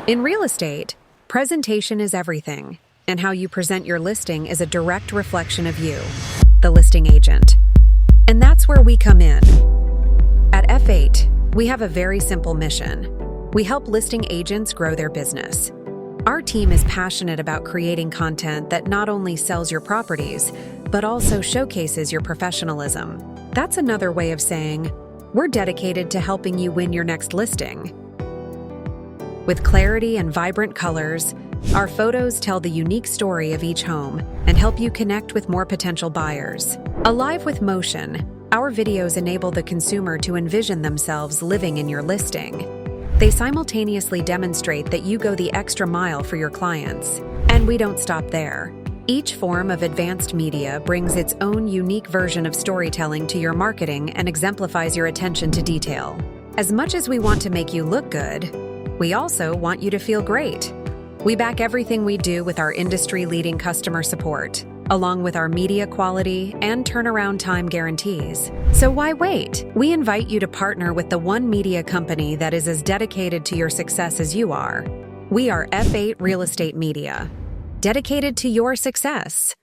In real estate, presentation is everything, and how you present your listing is a direct reflection of you, the listing agent. And that's where we come in. At F8, we have a very simple mission. We help listing agents grow their business. Our team is passionate about creating content that not only sells your properties, but also showcases your professionalism. That's another way of saying, we're dedicated to helping you win your next listing. With clarity and vibrant colors, our photos tell the unique story of each home and help you connect with more potential buyers. Alive with motion, our videos enable the consumer to envision themselves living in your listing. They simultaneously demonstrate that you go the extra mile for your clients. And we don't stop there. Each form of advanced media brings its own unique version of storytelling to your marketing and exemplifies your attention to detail. As much as we want to make you look good, we also want you to feel great. We back everything we do with our industry-leading customer support, along with our media quality and turnaround time guarantees. So why wait? We invite you to partner with the one media company that is as dedicated to your success as you are. We are F8 Real Estate Media, dedicated to your success.